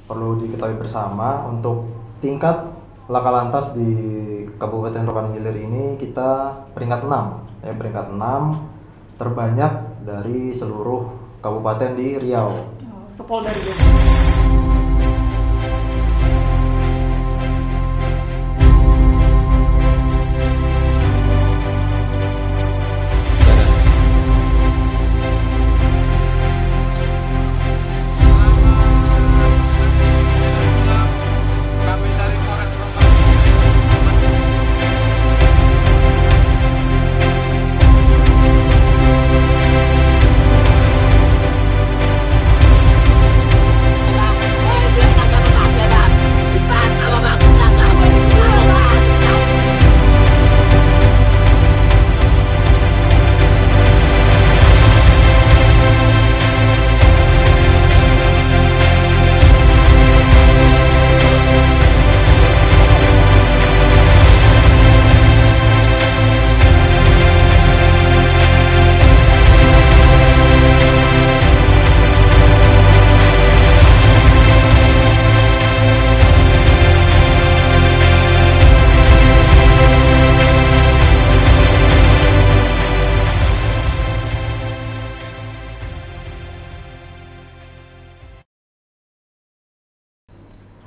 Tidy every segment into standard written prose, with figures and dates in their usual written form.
perlu diketahui bersama untuk tingkat laka lantas di Kabupaten Rokan Hilir ini kita peringkat 6, peringkat 6 terbanyak dari seluruh kabupaten di Riau. Sepol dari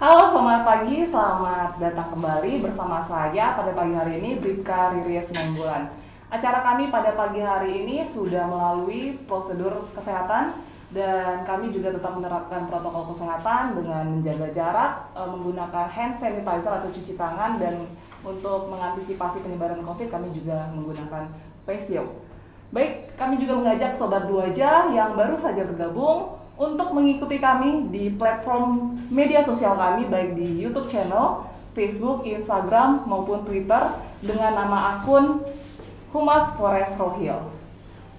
Halo, selamat pagi, selamat datang kembali bersama saya pada pagi hari ini, Bribka Riri Sinenggulan. Acara kami pada pagi hari ini sudah melalui prosedur kesehatan dan kami juga tetap menerapkan protokol kesehatan dengan menjaga jarak, menggunakan hand sanitizer atau cuci tangan, dan untuk mengantisipasi penyebaran COVID kami juga menggunakan face shield. Baik, kami juga mengajak Sobat Duaja yang baru saja bergabung untuk mengikuti kami di platform media sosial kami, baik di YouTube channel, Facebook, Instagram, maupun Twitter dengan nama akun Humas Polres Rohil.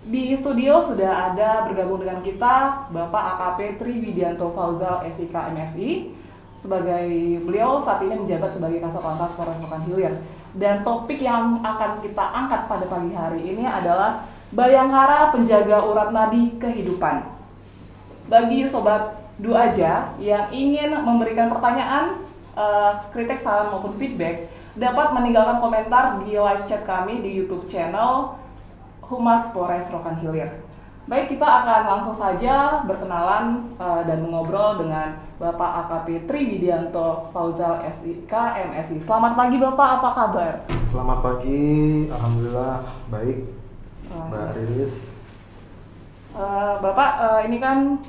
Di studio sudah ada bergabung dengan kita Bapak AKP Tri Widianto Fauzal SIK MSI, sebagai beliau saat ini menjabat sebagai Kasatlantas Polres Rokan Hilir. Dan topik yang akan kita angkat pada pagi hari ini adalah Bayangkara Penjaga Urat Nadi Kehidupan. Bagi Sobat Duaja yang ingin memberikan pertanyaan, kritik, saran maupun feedback, dapat meninggalkan komentar di live chat kami di YouTube channel Humas Polres Rokan Hilir. Baik, kita akan langsung saja berkenalan dan mengobrol dengan Bapak AKP Tri Widianto Fauzal SIK MSI. Selamat pagi Bapak, apa kabar? Selamat pagi, alhamdulillah baik, Mbak Riris. Bapak, ini kan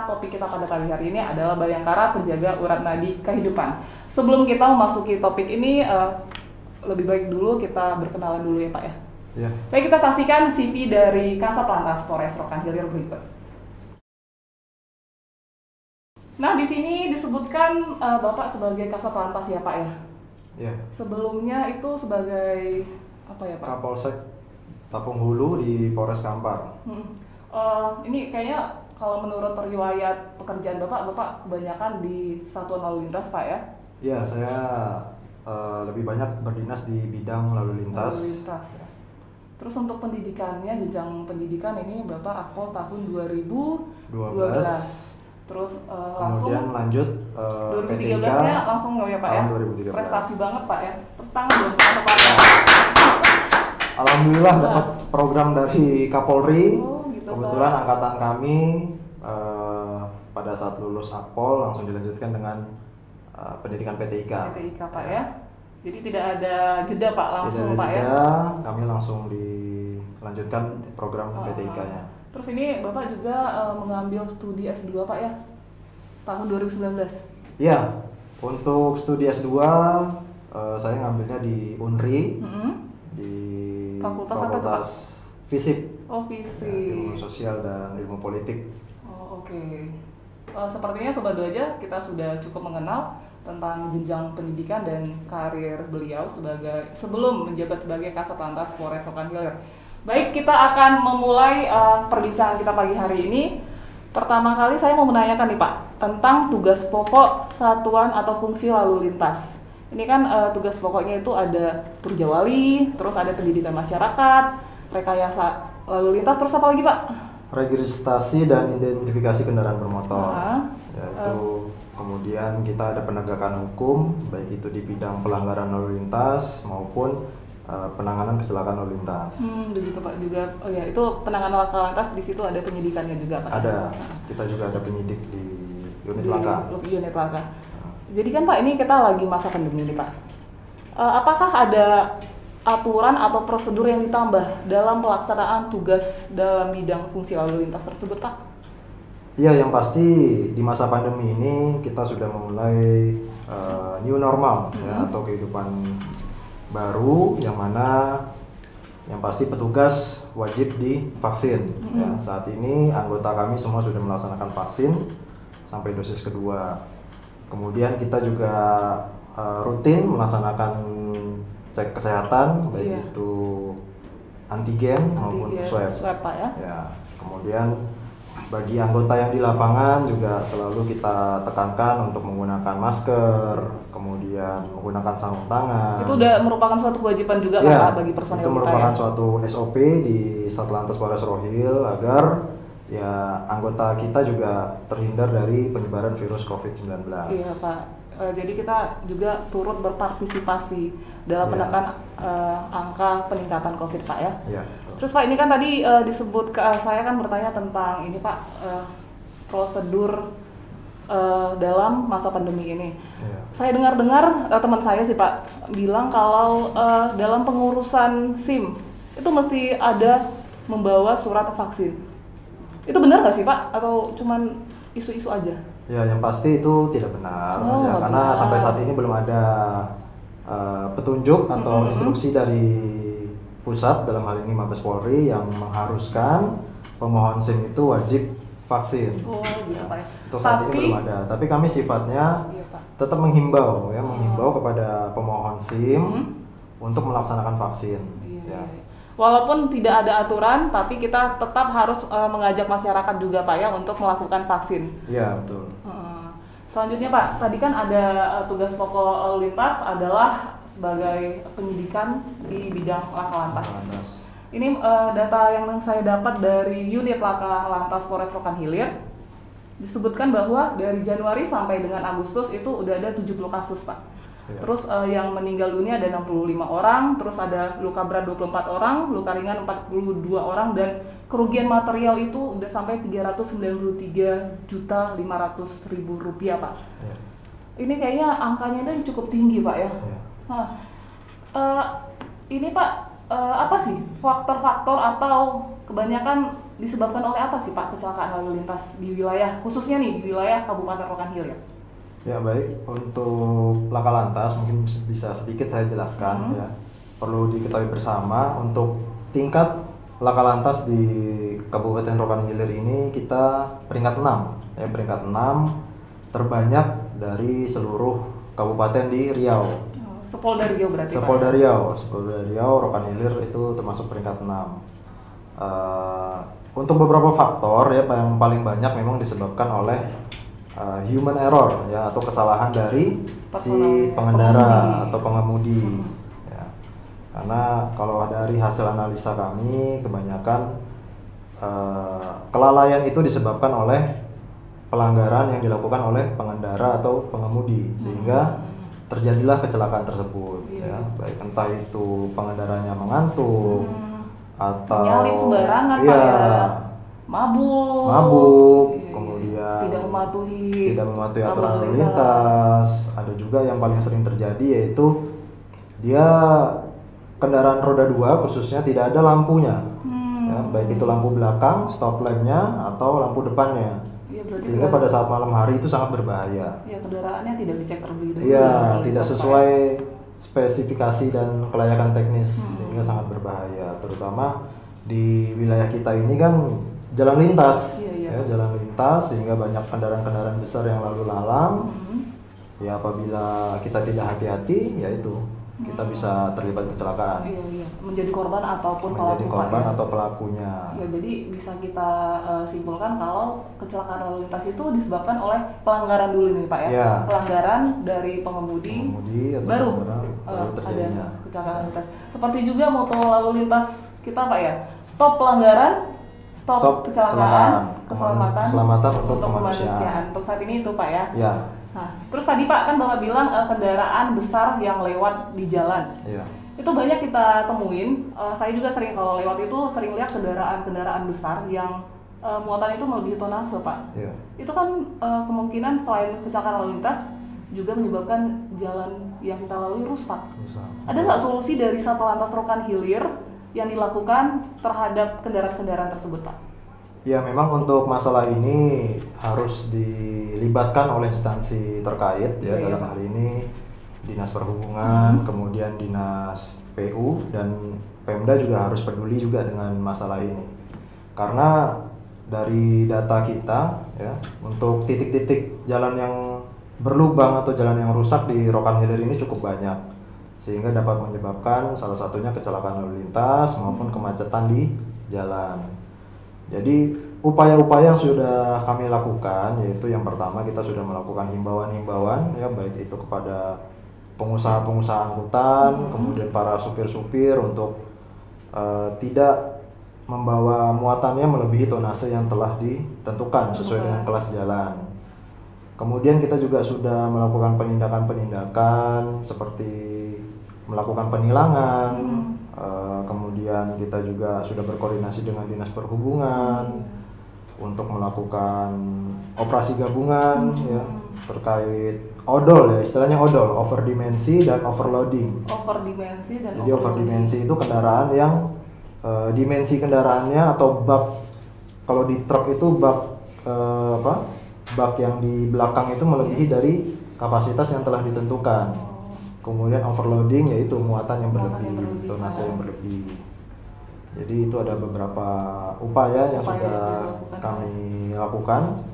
topik kita pada pagi hari ini adalah Bayangkara Penjaga Urat Nadi Kehidupan. Sebelum kita memasuki topik ini, lebih baik dulu kita berkenalan dulu ya Pak ya. Ya. Baik, kita saksikan CV dari Kasatlantas Polres Rokan Hilir berikut. Nah, di sini disebutkan Bapak sebagai Kasatlantas ya Pak ya. Ya. Sebelumnya itu sebagai apa ya Pak? Kapolsek Tapung Hulu di Polres Kampar. Ini kayaknya kalau menurut riwayat pekerjaan Bapak kebanyakan di Satuan Lalu Lintas Pak ya? Ya, saya lebih banyak berdinas di bidang lalu lintas. Lalu lintas. Terus untuk pendidikannya, jenjang pendidikan ini Bapak akpol tahun 2012. Terus langsung kemudian lanjut 2013-nya langsung nggak ya Pak ya? 2013. Prestasi banget Pak ya. Tangan dong Pak. Alhamdulillah dapat program dari Kapolri. Gitu, Kebetulan Pak. angkatan kami pada saat lulus akpol langsung dilanjutkan dengan pendidikan PTIK. PTIK Pak ya. Jadi tidak ada jeda Pak langsung Tidak ada Pak jeda, ya. kami langsung dilanjutkan program PTIK-nya. Terus ini Bapak juga mengambil studi S2 Pak ya? Tahun 2019. Iya, untuk studi S2 saya ngambilnya di UNRI, di Fakultas apa tuh, Pak? FISIP. Oh, FISIP. Ilmu sosial dan ilmu politik. Oh, oke. Sepertinya Sobat Duaja kita sudah cukup mengenal tentang jenjang pendidikan dan karir beliau sebelum menjabat sebagai Kasatlantas Polres Rokan Hilir. Baik, kita akan memulai perbincangan kita pagi hari ini. Pertama kali saya mau menanyakan nih Pak, tentang tugas pokok satuan atau fungsi lalu lintas. Ini kan tugas pokoknya itu ada Purjawali, terus ada pendidikan masyarakat, rekayasa lalu lintas, terus apa lagi Pak? Registrasi dan identifikasi kendaraan bermotor. Nah, Yaitu kemudian kemudian kita ada penegakan hukum, baik itu di bidang pelanggaran lalu lintas maupun penanganan kecelakaan lalu lintas. Begitu Pak juga. Oh ya, itu penanganan laka lantas di situ ada penyidikannya juga Pak. Ada, kita juga ada penyidik di unit Di laka. unit laka. Jadi kan Pak, ini kita lagi masa pandemi nih Pak. Apakah ada aturan atau prosedur yang ditambah dalam pelaksanaan tugas dalam bidang fungsi lalu lintas tersebut Pak? Iya, yang pasti di masa pandemi ini kita sudah memulai new normal ya, atau kehidupan baru, yang mana yang pasti petugas wajib divaksin. Ya, saat ini anggota kami semua sudah melaksanakan vaksin sampai dosis kedua. Kemudian kita juga rutin melaksanakan cek kesehatan, baik itu antigen maupun swab. Pak ya. Ya, kemudian bagi anggota yang di lapangan juga selalu kita tekankan untuk menggunakan masker, kemudian menggunakan sarung tangan. Itu udah merupakan suatu kewajiban juga Ya, Pak bagi personel itu kita merupakan ya. suatu SOP di Satlantas Polres Rohil agar ya anggota kita juga terhindar dari penyebaran virus COVID-19. Iya Pak. Jadi kita juga turut berpartisipasi dalam menekan angka peningkatan COVID Pak ya. Iya. Terus Pak, ini kan tadi disebut saya kan bertanya tentang ini Pak, prosedur dalam masa pandemi ini. Iya. Saya dengar-dengar teman saya sih Pak bilang kalau dalam pengurusan SIM itu mesti ada membawa surat vaksin. Itu benar nggak sih Pak? Atau cuman isu-isu aja? Ya, yang pasti itu tidak benar, Oh, ya, karena benar. sampai saat ini belum ada petunjuk atau instruksi dari pusat, dalam hal ini Mabes Polri, yang mengharuskan pemohon SIM itu wajib vaksin. Oh, gitu Pak ya. Untuk saat ini belum ada, tapi kami sifatnya Iya, Pak. tetap menghimbau ya, menghimbau kepada pemohon SIM untuk melaksanakan vaksin. Iya, Ya. iya. Walaupun tidak ada aturan, tapi kita tetap harus mengajak masyarakat juga Pak ya untuk melakukan vaksin. Iya, betul. Selanjutnya Pak, tadi kan ada tugas pokok lalu lintas adalah sebagai penyidikan di bidang laka lantas. Lantas. Ini data yang saya dapat dari unit laka lantas Polres Rokan Hilir disebutkan bahwa dari Januari sampai dengan Agustus itu udah ada 70 kasus Pak. Iya. Terus yang meninggal dunia ada 65 orang, terus ada luka berat 24 orang, luka ringan 42 orang, dan kerugian material itu udah sampai 393.500.000 rupiah Pak. Iya. Ini kayaknya angkanya itu cukup tinggi Pak ya. Iya. Nah, ini Pak, apa sih faktor-faktor atau kebanyakan disebabkan oleh apa sih Pak kecelakaan lalu lintas di wilayah, khususnya nih di wilayah Kabupaten Rokan Hilir? Ya, baik, untuk laka lantas mungkin bisa sedikit saya jelaskan ya. Perlu diketahui bersama, untuk tingkat laka lantas di Kabupaten Rokan Hilir ini kita peringkat 6 ya, peringkat 6 terbanyak dari seluruh kabupaten di Riau. Sepolda Riau berarti Sepolda Pak? Riau, Rokan Hilir itu termasuk peringkat 6. Untuk beberapa faktor ya, yang paling banyak memang disebabkan oleh human error ya, atau kesalahan dari si pengendara atau pengemudi ya. Karena kalau dari hasil analisa kami, kebanyakan kelalaian itu disebabkan oleh pelanggaran yang dilakukan oleh pengendara atau pengemudi, sehingga terjadilah kecelakaan tersebut ya. Baik entah itu pengendaranya mengantuk atau nyalip sembarangan iya, Pak ya, mabuk, kemudian tidak mematuhi aturan lalu lintas. Ada juga yang paling sering terjadi, yaitu dia kendaraan roda 2 khususnya tidak ada lampunya ya, baik itu lampu belakang, stop lampnya, atau lampu depannya. Iya, berarti Sehingga pada saat malam hari itu sangat berbahaya. ya, kendaraannya tidak dicek terlebih dahulu. Iya, lalu tidak lintas, Pak, sesuai spesifikasi dan kelayakan teknis, sehingga sangat berbahaya. Terutama di wilayah kita ini kan jalan lintas, Iya. ya, jalan lintas, sehingga banyak kendaraan-kendaraan besar yang lalu lalang. Ya, apabila kita tidak hati-hati, ya itu kita bisa terlibat kecelakaan, Iya, menjadi korban ataupun menjadi pelaku, korban Pak, ya. atau pelakunya. Ya, jadi bisa kita simpulkan kalau kecelakaan lalu lintas itu disebabkan oleh pelanggaran dulu nih Pak ya. Ya. Pelanggaran dari pengemudi Atau baru baru terjadinya. ada kecelakaan lalu lintas. Seperti juga moto lalu lintas kita Pak ya. Stop pelanggaran, stop kecelakaan, keselamatan keselamatan untuk kemanusiaan. kemanusiaan. Untuk saat ini itu Pak ya. Ya. Nah, terus tadi Pak kan Bapak bilang kendaraan besar yang lewat di jalan. Iya. Itu banyak kita temuin. Saya juga sering kalau lewat itu sering lihat kendaraan-kendaraan besar yang muatan itu melebihi tonase, Pak. Iya. Itu kan kemungkinan selain kecelakaan lalu lintas juga menyebabkan jalan yang kita lalui rusak. Ada nggak solusi dari Satlantas Rokan Hilir yang dilakukan terhadap kendaraan-kendaraan tersebut, Pak? Ya, memang untuk masalah ini harus dilibatkan oleh instansi terkait ya, dalam hal ini Dinas Perhubungan, kemudian Dinas PU dan Pemda juga harus peduli juga dengan masalah ini. Karena dari data kita ya, untuk titik-titik jalan yang berlubang atau jalan yang rusak di Rokan Hilir ini cukup banyak, sehingga dapat menyebabkan salah satunya kecelakaan lalu lintas maupun kemacetan di jalan. Jadi upaya-upaya yang sudah kami lakukan yaitu yang pertama kita sudah melakukan himbauan-himbauan ya, baik itu kepada pengusaha-pengusaha angkutan, kemudian para supir-supir untuk tidak membawa muatannya melebihi tonase yang telah ditentukan sesuai dengan kelas jalan. Kemudian kita juga sudah melakukan penindakan-penindakan seperti melakukan penilangan, kemudian kita juga sudah berkoordinasi dengan Dinas Perhubungan untuk melakukan operasi gabungan ya, terkait odol ya, istilahnya odol, overdimensi dan overloading. Overdimensi dan Jadi overdimensi itu kendaraan yang dimensi kendaraannya atau bak, kalau di truk itu bak bak yang di belakang itu melebihi dari kapasitas yang telah ditentukan. Kemudian overloading yaitu muatan yang berlebih, tonase yang berlebih. Jadi itu ada beberapa upaya yang sudah kami lakukan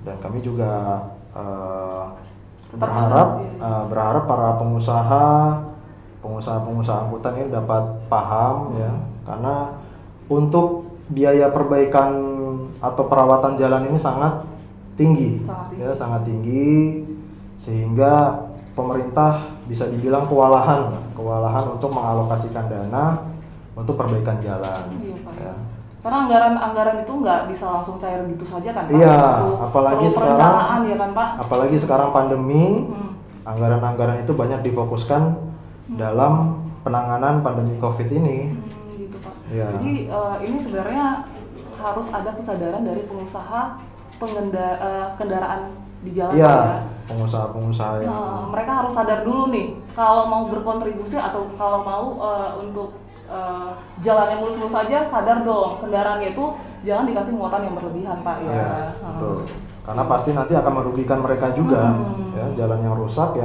dan kami juga berharap para pengusaha angkutan ini dapat paham ya, karena untuk biaya perbaikan atau perawatan jalan ini sangat tinggi. Sangat tinggi sehingga pemerintah bisa dibilang kewalahan untuk mengalokasikan dana untuk perbaikan jalan. Iya, Pak. Ya. Karena anggaran itu nggak bisa langsung cair gitu saja kan, Pak? Iya, apalagi sekarang ya kan, Pak? Apalagi sekarang pandemi, anggaran-anggaran itu banyak difokuskan dalam penanganan pandemi COVID ini. Gitu, Pak. Ya. Jadi ini sebenarnya harus ada kesadaran dari pengusaha kendaraan di jalan. Iya, ya. pengusaha-pengusaha yang mereka harus sadar dulu nih kalau mau berkontribusi atau kalau mau untuk jalan yang mulus-mulus saja, sadar dong kendaraannya itu jangan dikasih muatan yang berlebihan, Pak ya. Ya, betul. Karena pasti nanti akan merugikan mereka juga. Ya, jalan yang rusak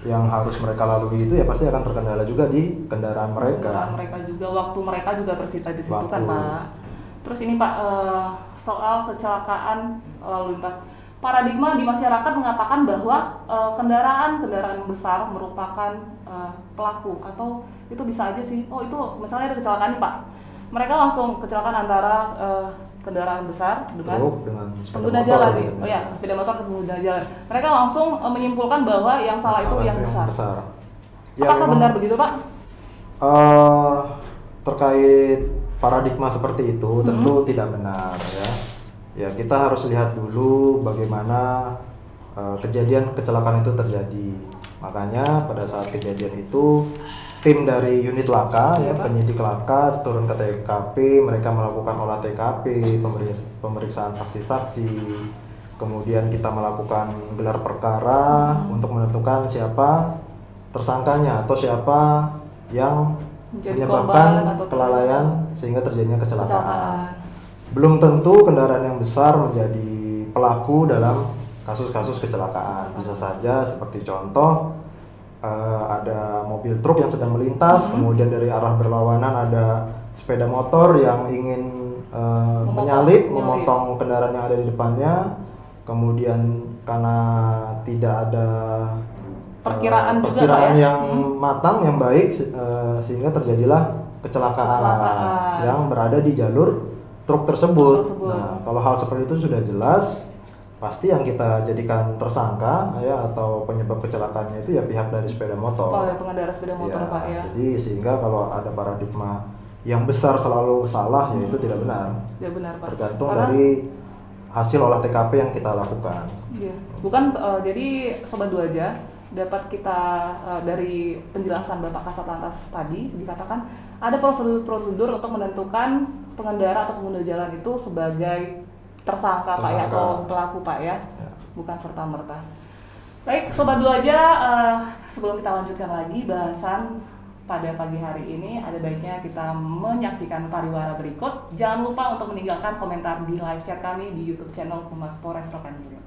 yang harus mereka lalui itu ya pasti akan terkendala juga di kendaraan mereka. Kendaraan mereka juga, waktu mereka juga tersita di situ kan, Pak. Terus ini Pak, soal kecelakaan lalu lintas. Paradigma di masyarakat mengatakan bahwa kendaraan besar merupakan pelaku, atau itu bisa aja sih, oh itu misalnya ada kecelakaan nih Pak, mereka langsung kecelakaan antara kendaraan besar dengan pengguna jalan nih, oh ya sepeda motor pengguna jalan, mereka langsung menyimpulkan bahwa yang salah itu yang besar. Ya, apakah benar begitu Pak? Terkait paradigma seperti itu tentu tidak benar ya. Ya, kita harus lihat dulu bagaimana kejadian kecelakaan itu terjadi. Makanya pada saat kejadian itu tim dari unit laka ya, penyidik laka turun ke TKP, mereka melakukan olah TKP, pemeriksaan saksi-saksi. Kemudian kita melakukan gelar perkara untuk menentukan siapa tersangkanya atau siapa yang menyebabkan kelalaian sehingga terjadinya kecelakaan. Belum tentu kendaraan yang besar menjadi pelaku dalam kasus-kasus kecelakaan. Bisa saja seperti contoh ada mobil truk yang sedang melintas, kemudian dari arah berlawanan ada sepeda motor yang ingin menyalip, memotong kendaraan yang ada di depannya. Kemudian karena tidak ada perkiraan yang matang, yang baik, sehingga terjadilah kecelakaan yang berada di jalur truk tersebut. Nah, kalau hal seperti itu sudah jelas, pasti yang kita jadikan tersangka ya atau penyebab kecelakaannya itu ya pihak dari sepeda motor. Pengendara sepeda motor ya, Pak ya. Jadi sehingga kalau ada paradigma yang besar selalu salah ya itu tidak benar. Tidak benar, Pak. Tergantung dari hasil olah TKP yang kita lakukan. Iya, bukan jadi Sobat Dua aja dapat kita dari penjelasan Bapak Kasat Lantas tadi dikatakan ada prosedur untuk menentukan pengendara atau pengguna jalan itu sebagai tersangka Pak ya, atau pelaku Pak ya, bukan serta merta. Baik Sobat Dua aja, sebelum kita lanjutkan lagi bahasan pada pagi hari ini, ada baiknya kita menyaksikan pariwara berikut. Jangan lupa untuk meninggalkan komentar di live chat kami di YouTube channel Humas Polres Rokan Hilir.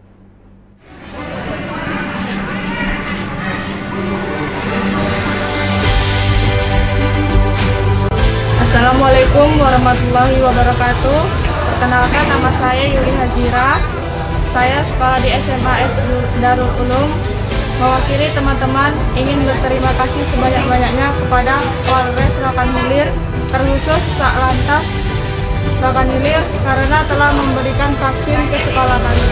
Assalamualaikum warahmatullahi wabarakatuh. Perkenalkan, nama saya Yuli Hajira. Saya sekolah di SMA S Darul Ulum. Mewakili teman-teman ingin berterima kasih sebanyak-banyaknya kepada Polres Rokan Hilir, terkhusus Kak Lantas Rokan Hilir, karena telah memberikan vaksin ke sekolah kami.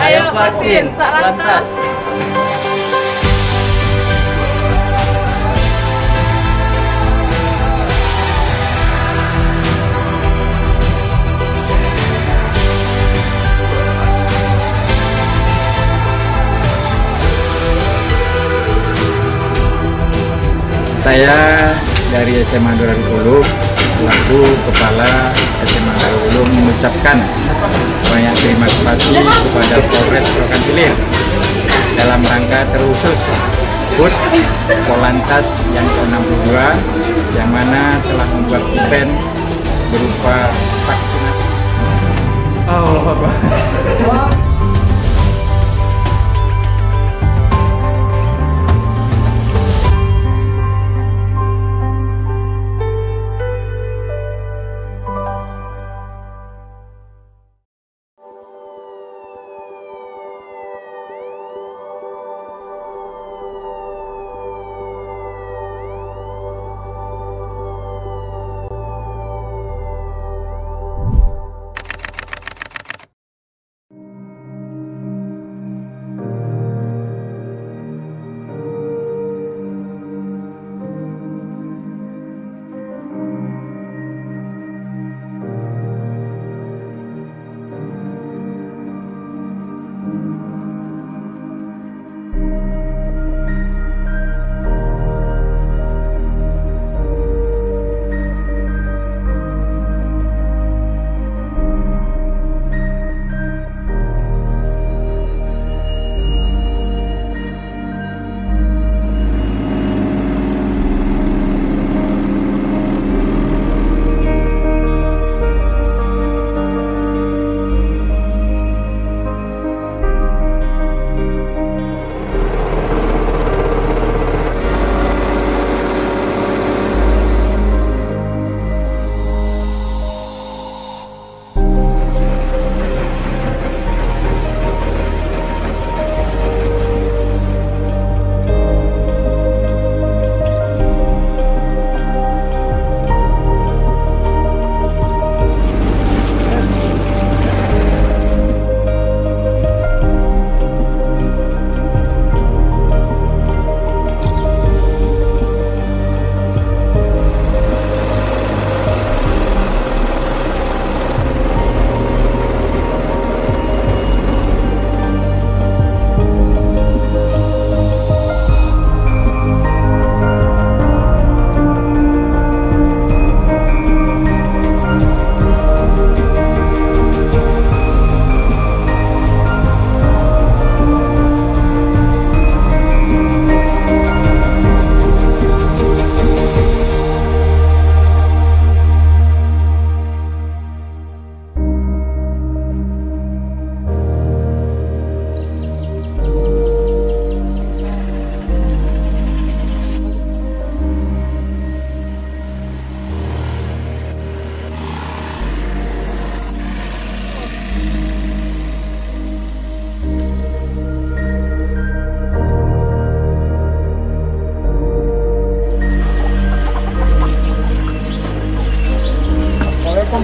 Ayo vaksin, Kak Lantas. Saya dari SMA Darul Ulum, selaku Kepala SMA Darul Ulum, mengucapkan banyak terima kasih kepada Polres Rokan Hilir dalam rangka terkhusus HUT Polantas yang ke-62 yang mana telah membuat event berupa vaksinasi. Allah Akbar.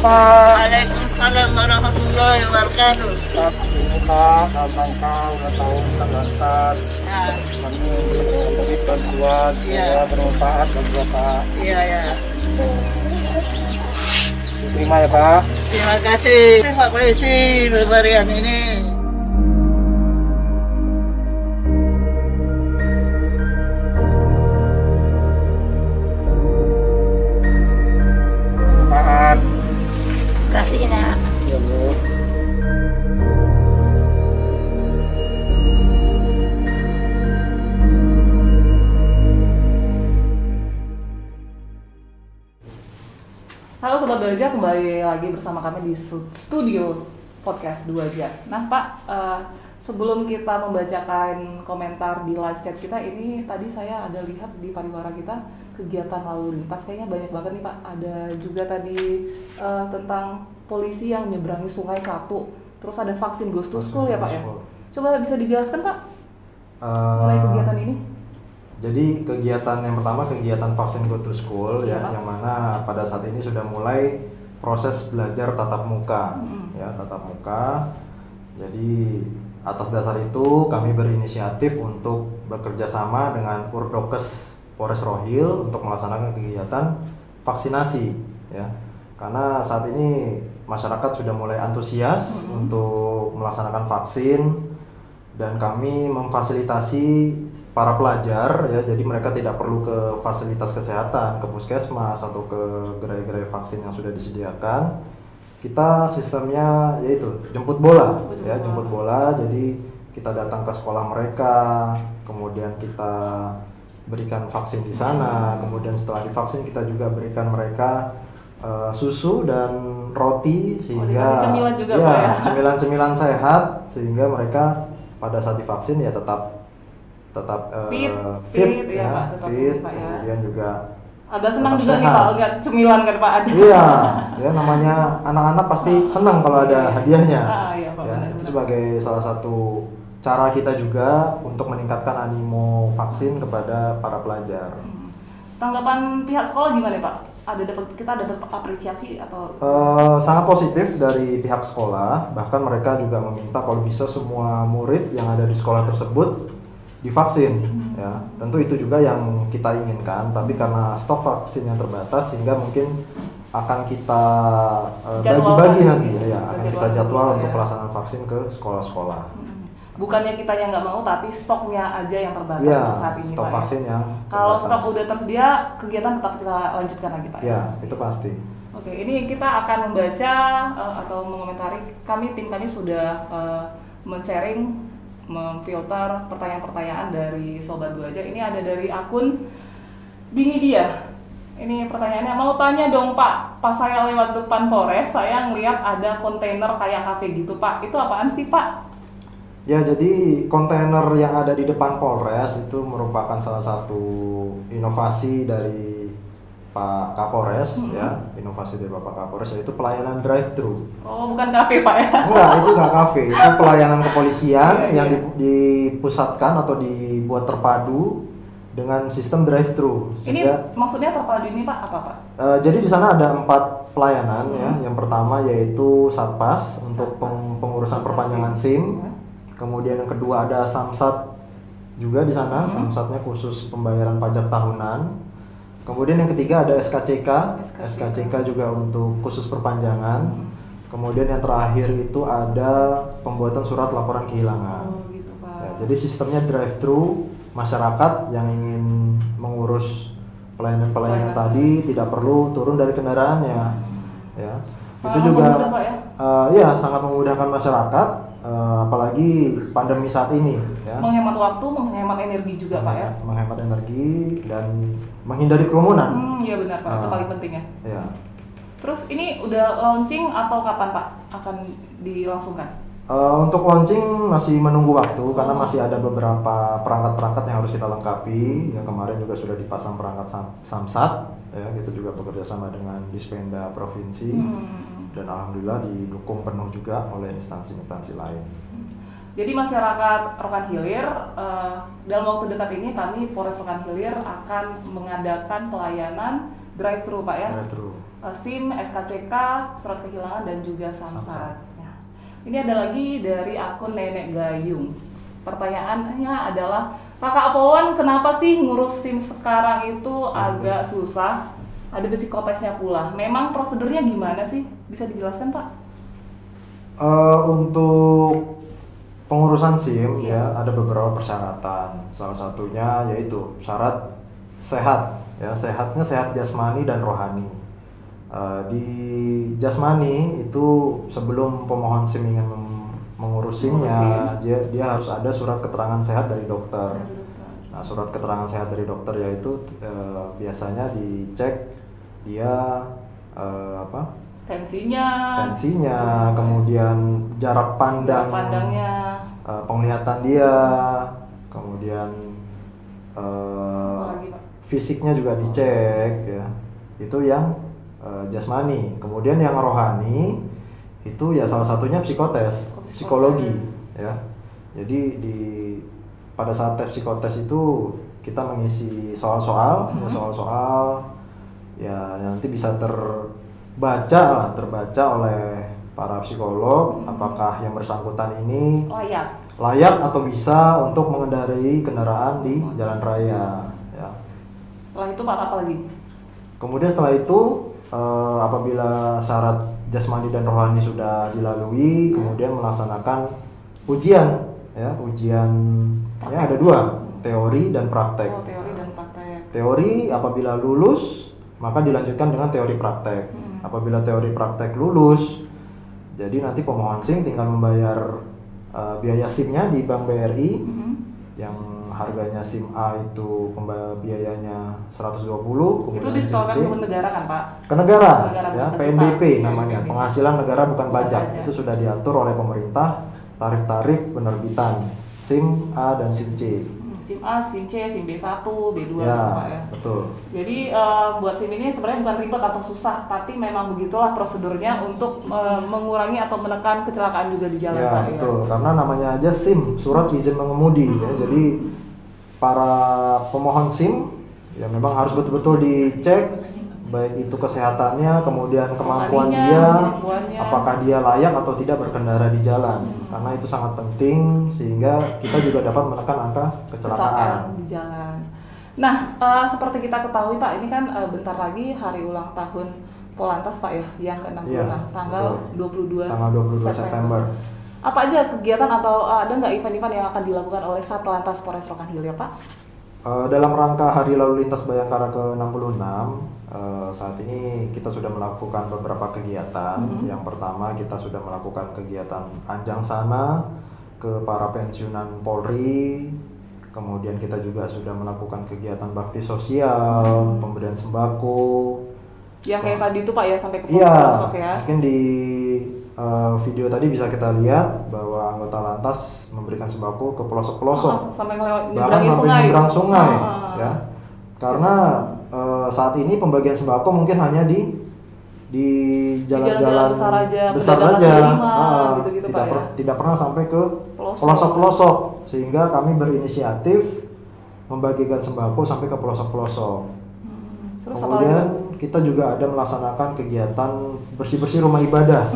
Waalaikumsalam. Assalamualaikum warahmatullahi wabarakatuh. Ini Pak, Alhamdulillah udah tahu lantas. Ya, Kami memberi bantuan Iya. ya bermanfaat bagi Bapak. iya ya. Terima ya Pak. Terima kasih Pak Polisi pemberian ini. Bermanfaat. Kasih nak. Ya Bu. Halo Sobat Baja, kembali lagi bersama kami di studio podcast 2 Jam. Nah Pak, sebelum kita membacakan komentar di live chat kita, ini tadi saya ada lihat di pariwara kita kegiatan lalu lintas, kayaknya banyak banget nih Pak. Ada juga tadi tentang polisi yang nyeberangi sungai satu, terus ada vaksin Goes to School ya Pak ya. Coba bisa dijelaskan Pak mengenai kegiatan ini? Jadi kegiatan yang pertama kegiatan vaksin Go to School Iya, ya, Pak. yang mana pada saat ini sudah mulai proses belajar tatap muka, ya tatap muka. Jadi atas dasar itu kami berinisiatif untuk bekerja sama dengan Urdokes Polres Rohil untuk melaksanakan kegiatan vaksinasi, ya. Karena saat ini masyarakat sudah mulai antusias untuk melaksanakan vaksin dan kami memfasilitasi para pelajar ya, jadi mereka tidak perlu ke fasilitas kesehatan, ke puskesmas atau ke gerai-gerai vaksin yang sudah disediakan. Kita sistemnya yaitu jemput bola ya, jemput bola. Jadi kita datang ke sekolah mereka, kemudian kita berikan vaksin di sana, kemudian setelah divaksin kita juga berikan mereka susu dan roti sehingga dikasih cemilan juga, Pak, ya? cemilan-cemilan sehat sehingga mereka pada saat divaksin ya tetap fit, ya, Pak, tetap fit, fit, Pak, ya. kemudian juga Agak senang tetap juga nih sehat. Pak, lihat cemilan kan Pak ada. Iya, ya namanya anak-anak pasti senang kalau ada hadiahnya. Iya Pak, Ya, benar-benar. itu sebagai salah satu cara kita juga untuk meningkatkan animo vaksin kepada para pelajar. Tanggapan pihak sekolah gimana Pak? Kita ada dapat apresiasi atau Sangat positif dari pihak sekolah, bahkan mereka juga meminta kalau bisa semua murid yang ada di sekolah tersebut divaksin. Ya, tentu itu juga yang kita inginkan, tapi karena stok vaksin yang terbatas sehingga mungkin akan kita bagi-bagi nanti ya, akan kita jadwal untuk pelaksanaan vaksin ke sekolah-sekolah. bukannya kita yang nggak mau, tapi stoknya aja yang terbatas Iya, untuk saat ini stok Pak. Ya? vaksin yang Kalau terbatas. stok udah tersedia, kegiatan tetap kita lanjutkan lagi Pak. Ya, itu pasti. Oke, ini kita akan membaca atau mengomentari. Tim kami sudah men-sharing, memfilter pertanyaan-pertanyaan dari Sobat Dua Aja. Ini ada dari akun Dini Dia. Ini pertanyaannya, mau tanya dong Pak, pas saya lewat depan Polres, saya ngeliat ada kontainer kayak kafe gitu Pak. Itu apaan sih Pak? Ya, jadi kontainer yang ada di depan Polres itu merupakan salah satu inovasi dari Pak Kapolres ya, inovasi dari Bapak Kapolres, yaitu pelayanan drive-thru. Oh, bukan kafe Pak ya? Enggak, itu enggak kafe, itu pelayanan kepolisian Iya, yang iya. dipusatkan atau dibuat terpadu dengan sistem drive-thru. Ini maksudnya terpadu ini Pak, apa Pak? Jadi di sana ada 4 pelayanan ya. Yang pertama yaitu Satpas untuk pengurusan perpanjangan SIM. Kemudian yang kedua ada Samsat juga di sana. Samsatnya khusus pembayaran pajak tahunan. Kemudian yang ketiga ada SKCK. SKCK juga untuk khusus perpanjangan. Kemudian yang terakhir itu ada pembuatan surat laporan kehilangan. Oh gitu Pak. Ya, jadi sistemnya drive-thru, masyarakat yang ingin mengurus pelayanan-pelayanan tadi tidak perlu turun dari kendaraannya. Ya. Sangat Itu juga memudahkan, Pak, ya? ya sangat memudahkan masyarakat, apalagi pandemi saat ini ya. Menghemat waktu, menghemat energi juga Pak ya? Menghemat energi dan menghindari kerumunan. Iya benar Pak, itu paling penting ya. Ya. Terus ini udah launching atau kapan Pak akan dilangsungkan? Untuk launching masih menunggu waktu karena masih ada beberapa perangkat-perangkat yang harus kita lengkapi. Yang kemarin juga sudah dipasang perangkat Samsat, ya, kita juga bekerja sama dengan Dispenda Provinsi dan alhamdulillah didukung penuh juga oleh instansi-instansi lain. Jadi masyarakat Rokan Hilir dalam waktu dekat ini kami Polres Rokan Hilir akan mengadakan pelayanan drive-thru Pak ya. Drive-thru. SIM, SKCK, surat kehilangan dan juga Samsat. Ya. Ini ada lagi dari akun Nenek Gayung. Pertanyaannya adalah, Kakak Apolwan, kenapa sih ngurus SIM sekarang itu agak susah? Ada psikotesnya pula. Memang prosedurnya gimana sih? Bisa dijelaskan, Pak? Untuk pengurusan SIM ya ada beberapa persyaratan. Salah satunya yaitu syarat sehat. Ya, sehatnya sehat jasmani dan rohani. Di jasmani itu sebelum pemohon SIM ingin mengurus SIM-nya, dia harus ada surat keterangan sehat dari dokter. Nah, surat keterangan sehat dari dokter yaitu biasanya dicek dia tensinya, kemudian jarak pandangnya, penglihatan dia, kemudian fisiknya juga dicek ya. Itu yang jasmani. Kemudian yang rohani itu ya salah satunya psikotes, psikologi ya. Jadi pada saat tes psikotes itu kita mengisi soal-soal, ya nanti bisa terbaca oleh para psikolog apakah yang bersangkutan ini layak atau bisa untuk mengendarai kendaraan di jalan raya ya. Setelah itu Pak, apa lagi? Kemudian setelah itu apabila syarat jasmani dan rohani sudah dilalui, kemudian melaksanakan ujian ya. Ujiannya ada 2, teori dan praktek. Teori dan praktek. Teori apabila lulus maka dilanjutkan dengan teori praktek. Apabila teori praktek lulus, jadi nanti pemohon SIM tinggal membayar biaya SIM-nya di Bank BRI yang harganya SIM A itu biayanya 120, kemudian itu disetorkan ke negara kan Pak? Ke negara ya, bukan PNBP PNBP. namanya, penghasilan negara bukan pajak. Itu sudah diatur oleh pemerintah, tarif-tarif penerbitan SIM A dan SIM C. SIM A, SIM C, SIM B1, B2 Ya, Pak ya. betul. Jadi buat SIM ini sebenarnya bukan ribet atau susah, tapi memang begitulah prosedurnya untuk mengurangi atau menekan kecelakaan juga di jalan Ya, Pak. betul. Karena namanya aja SIM, surat izin mengemudi ya. Jadi para pemohon SIM ya memang harus betul-betul dicek baik itu kesehatannya, kemudian kemampuan dia, apakah dia layak atau tidak berkendara di jalan. Karena itu sangat penting sehingga kita juga dapat menekan angka kecelakaan di jalan. Nah, seperti kita ketahui Pak, ini kan bentar lagi hari ulang tahun Polantas Pak ya, yang ke-66, Iya, tanggal 22 September. Apa aja kegiatan atau ada nggak event-event yang akan dilakukan oleh Satlantas Polres Rokan Hilir Pak? Dalam rangka Hari Lalu Lintas Bayangkara ke-66, saat ini kita sudah melakukan beberapa kegiatan. Yang pertama kita sudah melakukan kegiatan Anjang Sana ke para pensiunan Polri. Kemudian kita juga sudah melakukan kegiatan bakti sosial, pemberian sembako. Yang kayak tadi itu Pak ya, sampai ke pelosok ya. Mungkin di video tadi bisa kita lihat bahwa anggota lantas memberikan sembako ke pelosok-pelosok, sampai nyebrang sungai, ya. Karena saat ini pembagian sembako mungkin hanya di jalan-jalan besar saja, gitu-gitu, tidak pernah sampai ke pelosok-pelosok, sehingga kami berinisiatif membagikan sembako sampai ke pelosok-pelosok. Kemudian kita juga ada melaksanakan kegiatan bersih-bersih rumah ibadah.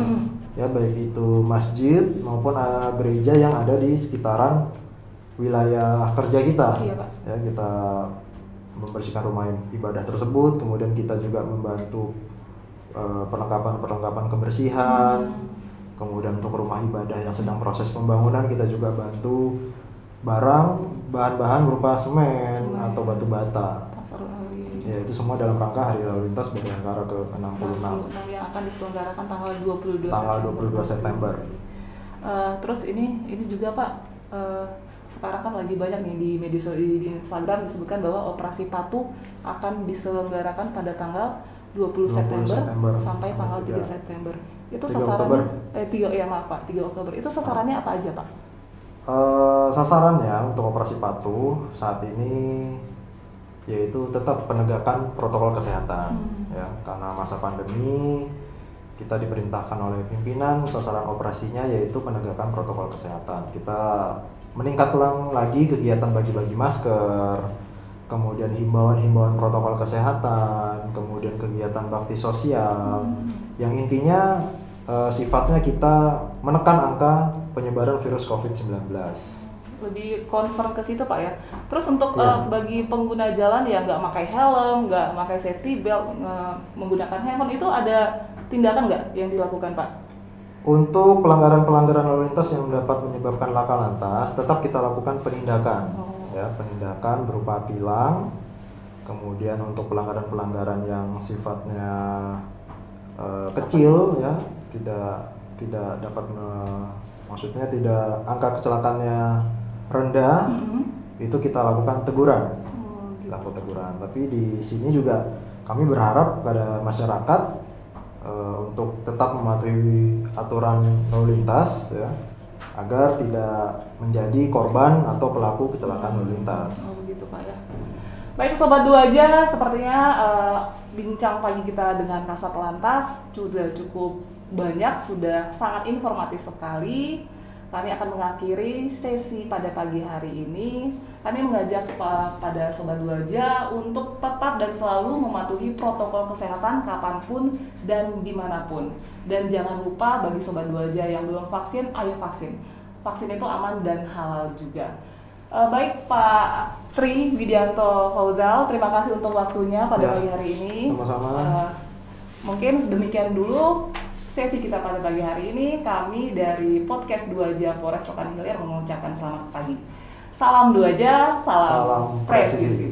Ya, baik itu masjid maupun gereja yang ada di sekitaran wilayah kerja kita. Iya, Pak. Ya, kita membersihkan rumah ibadah tersebut, kemudian kita juga membantu perlengkapan kebersihan. Kemudian untuk rumah ibadah yang sedang proses pembangunan kita juga bantu bahan-bahan berupa semen atau batu bata. Ya, itu semua dalam rangka Hari Lalu Lintas Bayangkara ke-66 yang akan diselenggarakan tanggal 22 September. Terus ini juga Pak, sekarang kan lagi banyak nih di media sosial, di Instagram disebutkan bahwa operasi patuh akan diselenggarakan pada tanggal 20 September sampai tanggal 3 September. Itu sasarannya 3 Oktober. Itu sasarannya apa aja Pak? Sasarannya untuk operasi patuh saat ini yaitu tetap penegakan protokol kesehatan, ya, karena masa pandemi kita diperintahkan oleh pimpinan sasaran operasinya yaitu penegakan protokol kesehatan. Kita meningkatkan lagi kegiatan bagi-bagi masker, kemudian himbauan-himbauan protokol kesehatan, kemudian kegiatan bakti sosial, yang intinya sifatnya kita menekan angka penyebaran virus COVID-19. Lebih concern ke situ Pak ya. Terus untuk Iya. bagi pengguna jalan yang nggak pakai helm, nggak pakai safety belt, menggunakan handphone, itu ada tindakan nggak yang dilakukan Pak? Untuk pelanggaran-pelanggaran lalu lintas yang dapat menyebabkan laka lantas, tetap kita lakukan penindakan, ya, penindakan berupa tilang. Kemudian untuk pelanggaran-pelanggaran yang sifatnya kecil, ya, tidak dapat maksudnya tidak angka kecelakaannya rendah, itu kita lakukan teguran, lakukan teguran. Tapi di sini juga kami berharap pada masyarakat untuk tetap mematuhi aturan lalu lintas, ya, agar tidak menjadi korban atau pelaku kecelakaan lalu lintas. Oh begitu Pak ya. Baik Sobat Dua aja, sepertinya bincang pagi kita dengan Kasat Lantas sudah cukup banyak, sudah sangat informatif sekali. Kami akan mengakhiri sesi pada pagi hari ini. Kami mengajak pada Sobat Duaja untuk tetap dan selalu mematuhi protokol kesehatan kapanpun dan dimanapun. Dan jangan lupa bagi Sobat Duaja yang belum vaksin, ayo vaksin. Vaksin itu aman dan halal juga. Baik Pak Tri Widianto Fauzal, terima kasih untuk waktunya pada pagi hari ini. Sama-sama. Mungkin demikian dulu sesi kita pada pagi hari ini. Kami dari podcast Duaja Polres Rokan Hilir mengucapkan selamat pagi. Salam Duaja, salam Salam presisi. presisi.